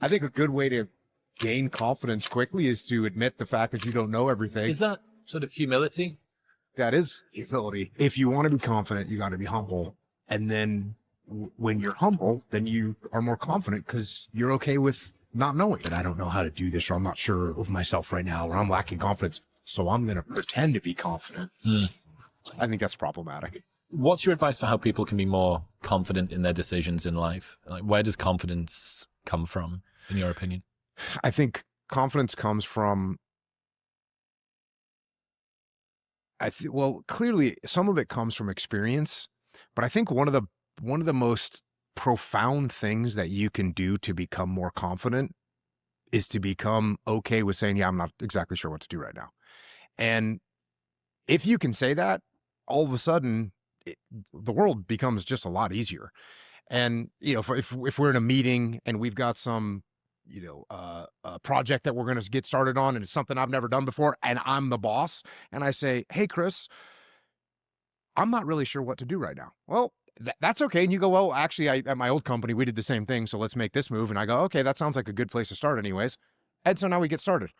I think a good way to gain confidence quickly is to admit the fact that you don't know everything. Is that sort of humility? That is humility. If you want to be confident, you got to be humble. And then when you're humble, then you are more confident because you're okay with not knowing that I don't know how to do this, or I'm not sure of myself right now, or I'm lacking confidence. So I'm going to pretend to be confident. I think that's problematic. What's your advice for how people can be more confident in their decisions in life? Like, where does confidence come from, in your opinion? I think confidence comes from, well, clearly some of it comes from experience, but I think one of the most profound things that you can do to become more confident is to become okay with saying, yeah, I'm not exactly sure what to do right now. And if you can say that, all of a sudden the world becomes just a lot easier. And, if we're in a meeting and we've got some, a project that we're going to get started on, and it's something I've never done before, and I'm the boss, and I say, hey, Chris, I'm not really sure what to do right now. Well, that's okay. And you go, well, actually, at my old company, we did the same thing. So let's make this move. And I go, okay, that sounds like a good place to start anyways. And so now we get started.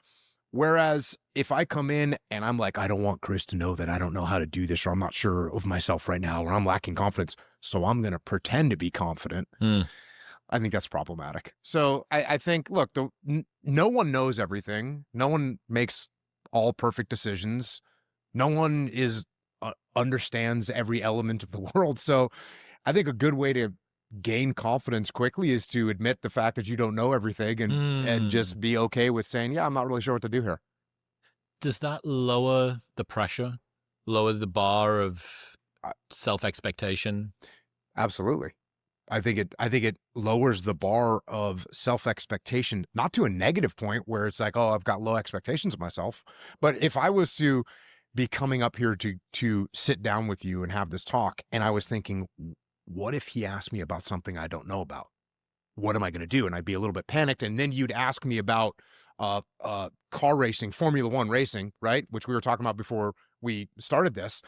Whereas if I come in and I'm like, I don't want Chris to know that I don't know how to do this, or I'm not sure of myself right now, or I'm lacking confidence, so I'm going to pretend to be confident. I think that's problematic. So I think, look, no one knows everything. No one makes all perfect decisions. No one understands every element of the world. So I think a good way to gain confidence quickly is to admit the fact that you don't know everything, and just be okay with saying, yeah, I'm not really sure what to do here. Does that lower the pressure, lower the bar of self-expectation? Absolutely. I think it lowers the bar of self-expectation, not to a negative point where it's like, oh, I've got low expectations of myself. But if I was to be coming up here to sit down with you and have this talk, and I was thinking, what if he asked me about something I don't know about? What am I going to do? And I'd be a little bit panicked. And then you'd ask me about car racing, Formula One racing, right? Which we were talking about before we started this.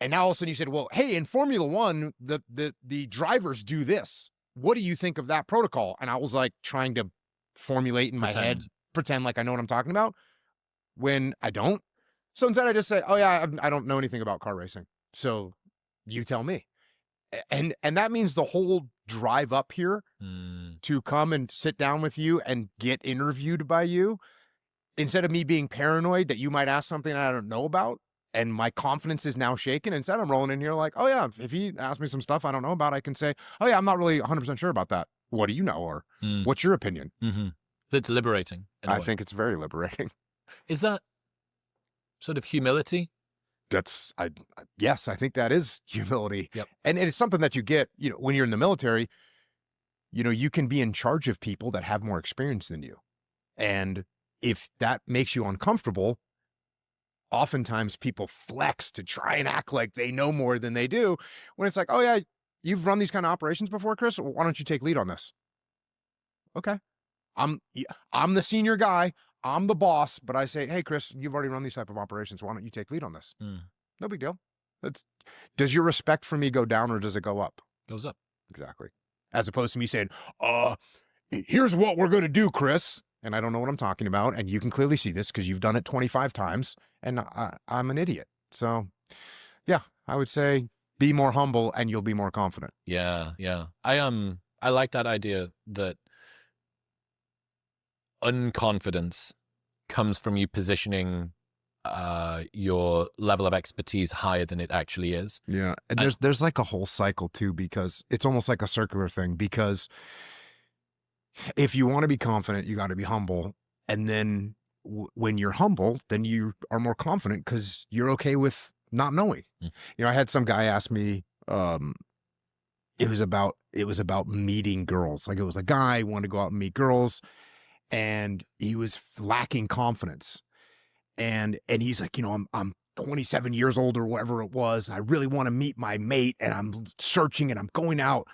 And now all of a sudden you said, well, hey, in Formula One, the drivers do this. What do you think of that protocol? And I was like trying to formulate in my head, pretend like I know what I'm talking about, when I don't. So instead I just say, oh yeah, I don't know anything about car racing. So you tell me. And that means the whole drive up here to come and sit down with you and get interviewed by you, instead of me being paranoid that you might ask something I don't know about, and my confidence is now shaken. Instead, I'm rolling in here like, oh yeah, if he asks me some stuff I don't know about, I can say, oh yeah, I'm not really 100% sure about that. What do you know? Or what's your opinion? That's liberating. I think it's very liberating. Is that sort of humility? Yes, I think that is humility. Yep. And it's something that you get, when you're in the military, you can be in charge of people that have more experience than you. And if that makes you uncomfortable, oftentimes people flex to try and act like they know more than they do, when it's like, oh yeah, you've run these kind of operations before, Chris. Why don't you take lead on this? Okay. I'm the senior guy. I'm the boss, but I say, hey, Chris, you've already run these type of operations. Why don't you take lead on this? No big deal. Does your respect for me go down, or does it go up? Goes up. Exactly. As opposed to me saying, here's what we're going to do, Chris. And I don't know what I'm talking about. And you can clearly see this because you've done it 25 times and I'm an idiot. So yeah, I would say be more humble and you'll be more confident. Yeah. Yeah. I like that idea that unconfidence comes from you positioning your level of expertise higher than it actually is. Yeah. And there's like a whole cycle too, because it's almost like a circular thing, because if you want to be confident, you got to be humble. And then when you're humble, then you are more confident because you're okay with not knowing. I had some guy ask me, it was about meeting girls. Like, it was a guy who wanted to go out and meet girls, and he was lacking confidence. And he's like, I'm 27 years old or whatever it was. I really want to meet my mate, and I'm searching and I'm going out.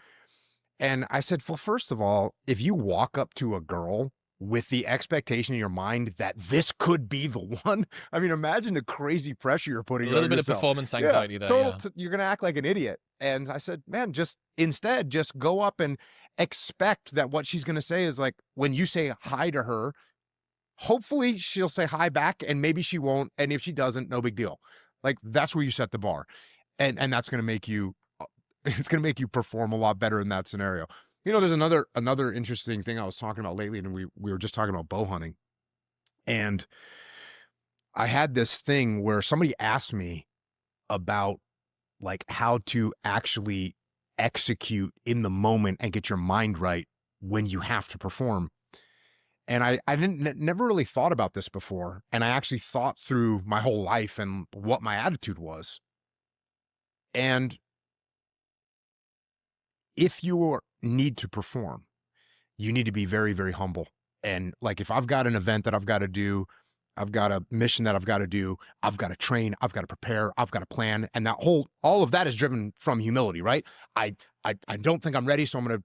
And I said, well, first of all, if you walk up to a girl with the expectation in your mind that this could be the one, I mean, imagine the crazy pressure you're putting on yourself. A little bit of performance anxiety there. You're going to act like an idiot. And I said, man, instead, just go up and expect that what she's going to say is like, when you say hi to her, hopefully she'll say hi back, and maybe she won't. And if she doesn't, no big deal. Like, that's where you set the bar. And that's going to make you, it's going to make you perform a lot better in that scenario. You know, there's another interesting thing I was talking about lately, and we were just talking about bow hunting. And I had this thing where somebody asked me about like how to actually execute in the moment and get your mind right when you have to perform. And I never really thought about this before. And I actually thought through my whole life and what my attitude was. And if you need to perform, you need to be very, very humble. And like, if I've got an event that I've got to do, I've got a mission that I've got to do, I've got to train, I've got to prepare, I've got to plan. And all of that is driven from humility, right? I don't think I'm ready. So I'm going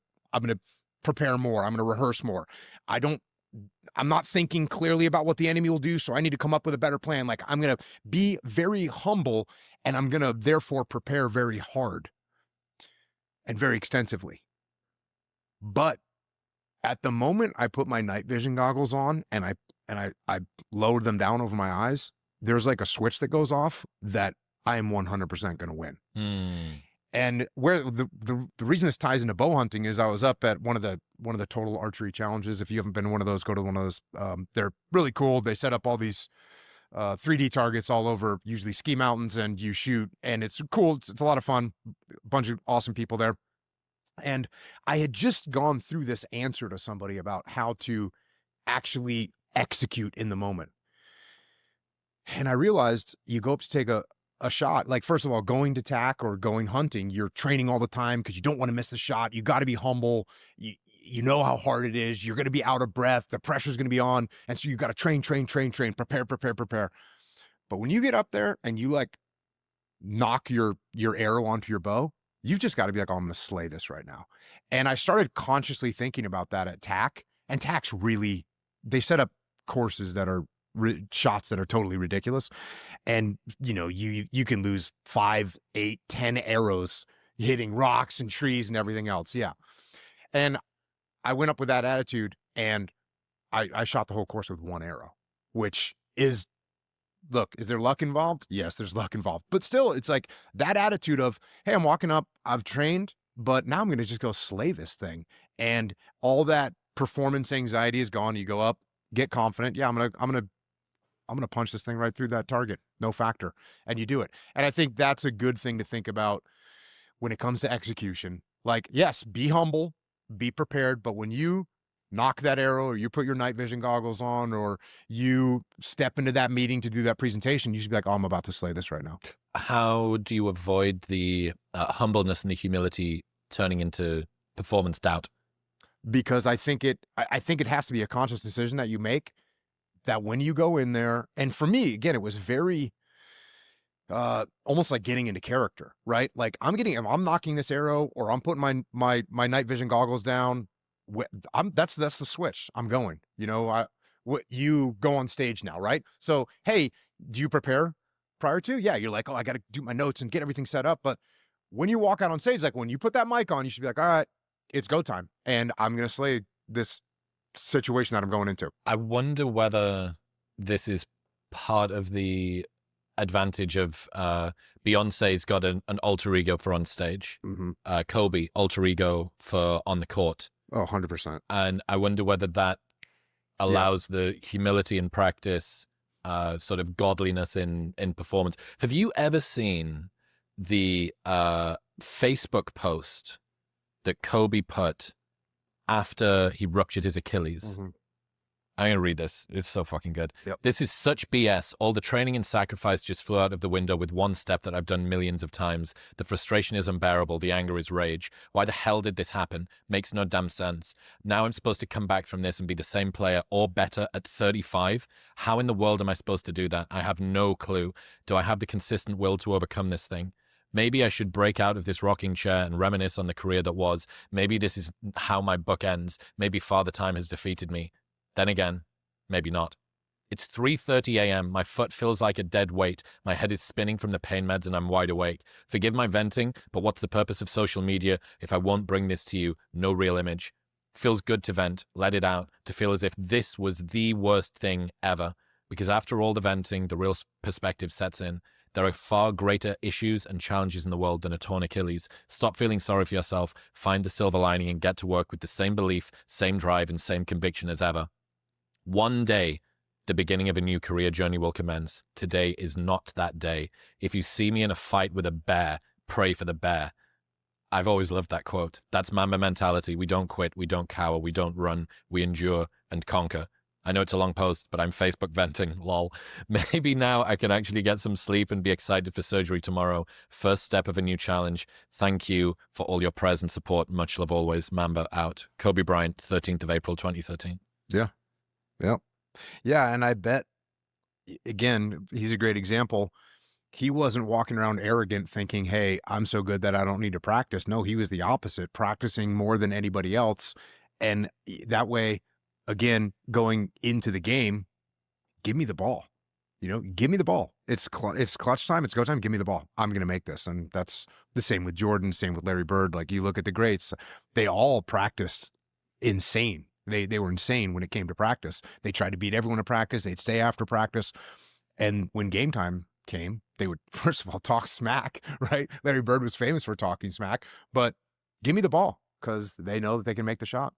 to prepare more. I'm going to rehearse more. I'm not thinking clearly about what the enemy will do. So I need to come up with a better plan. Like, I'm going to be very humble, and I'm going to therefore prepare very hard and very extensively. But at the moment I put my night vision goggles on and I lowered them down over my eyes, there's like a switch that goes off that I am 100% going to win. And where the reason this ties into bow hunting is I was up at one of the total archery challenges. If you haven't been to one of those, go to one of those. They're really cool. They set up all these 3D targets all over, usually ski mountains, and you shoot, and it's cool. It's a lot of fun. A bunch of awesome people there. And I had just gone through this answer to somebody about how to actually execute in the moment. And I realized you go up to take a shot. Like, first of all, going to tack or going hunting, you're training all the time because you don't want to miss the shot. You got to be humble. You know how hard it is. You're going to be out of breath. The pressure's going to be on. And so you got to train, prepare. But when you get up there and you like knock your arrow onto your bow, you've just got to be like, oh, I'm going to slay this right now. And I started consciously thinking about that at tack. And tack's really, they set up courses that are shots that are totally ridiculous. And, you know, you can lose 5, 8, 10 arrows hitting rocks and trees and everything else. Yeah. And I went up with that attitude, and I shot the whole course with one arrow, which is, look, is there luck involved? Yes, there's luck involved. But still, it's like that attitude of, hey, I'm walking up, I've trained, but now I'm going to just go slay this thing. And all that performance anxiety is gone. You go up, get confident. Yeah, I'm going to punch this thing right through that target. No factor. And you do it. And I think that's a good thing to think about when it comes to execution. Like, yes, be humble, be prepared. But when you knock that arrow, or you put your night vision goggles on, or you step into that meeting to do that presentation, you should be like, oh, I'm about to slay this right now. How do you avoid the humbleness and the humility turning into performance doubt? Because I think it has to be a conscious decision that you make, that when you go in there, and for me, again, it was very almost like getting into character, right? Like, I'm knocking this arrow, or I'm putting my night vision goggles down. That's the switch. I'm going, you know, you go on stage now, right? So, hey, do you prepare prior to? Yeah. You're like, oh, I got to do my notes and get everything set up. But when you walk out on stage, like when you put that mic on, you should be like, all right, it's go time. And I'm going to slay this situation that I'm going into. I wonder whether this is part of the advantage of Beyonce's got an alter ego for on stage. Mm-hmm. Kobe, alter ego for on the court. Oh, 100%. And I wonder whether that allows the humility in practice, sort of godliness in performance. Have you ever seen the Facebook post that Kobe put after he ruptured his Achilles? Mm-hmm. I'm going to read this. It's so fucking good. Yep. This is such BS. All the training and sacrifice just flew out of the window with one step that I've done millions of times. The frustration is unbearable. The anger is rage. Why the hell did this happen? Makes no damn sense. Now I'm supposed to come back from this and be the same player or better at 35? How in the world am I supposed to do that? I have no clue. Do I have the consistent will to overcome this thing? Maybe I should break out of this rocking chair and reminisce on the career that was. Maybe this is how my book ends. Maybe Father Time has defeated me. Then again, maybe not. It's 3:30 a.m. My foot feels like a dead weight. My head is spinning from the pain meds and I'm wide awake. Forgive my venting, but what's the purpose of social media if I won't bring this to you? No real image. Feels good to vent, let it out, to feel as if this was the worst thing ever. Because after all the venting, the real perspective sets in. There are far greater issues and challenges in the world than a torn Achilles. Stop feeling sorry for yourself, find the silver lining, and get to work with the same belief, same drive, and same conviction as ever. One day, the beginning of a new career journey will commence. Today is not that day. If you see me in a fight with a bear, pray for the bear. I've always loved that quote. That's Mamba mentality. We don't quit, we don't cower, we don't run, we endure and conquer. I know it's a long post, but I'm Facebook venting, lol. Maybe now I can actually get some sleep and be excited for surgery tomorrow. First step of a new challenge. Thank you for all your prayers and support. Much love always. Mamba out. Kobe Bryant, 13th of April, 2013. Yeah. Yeah. Yeah. And I bet, again, he's a great example. He wasn't walking around arrogant thinking, hey, I'm so good that I don't need to practice. No, he was the opposite, practicing more than anybody else. And that way, again, going into the game, give me the ball. Give me the ball. It's clutch time. It's go time. Give me the ball. I'm going to make this. And that's the same with Jordan, same with Larry Bird. Like, you look at the greats, they all practiced insane. They were insane when it came to practice. They tried to beat everyone at practice. They'd stay after practice. And when game time came, they would, first of all, talk smack, right? Larry Bird was famous for talking smack, but give me the ball because they know that they can make the shot.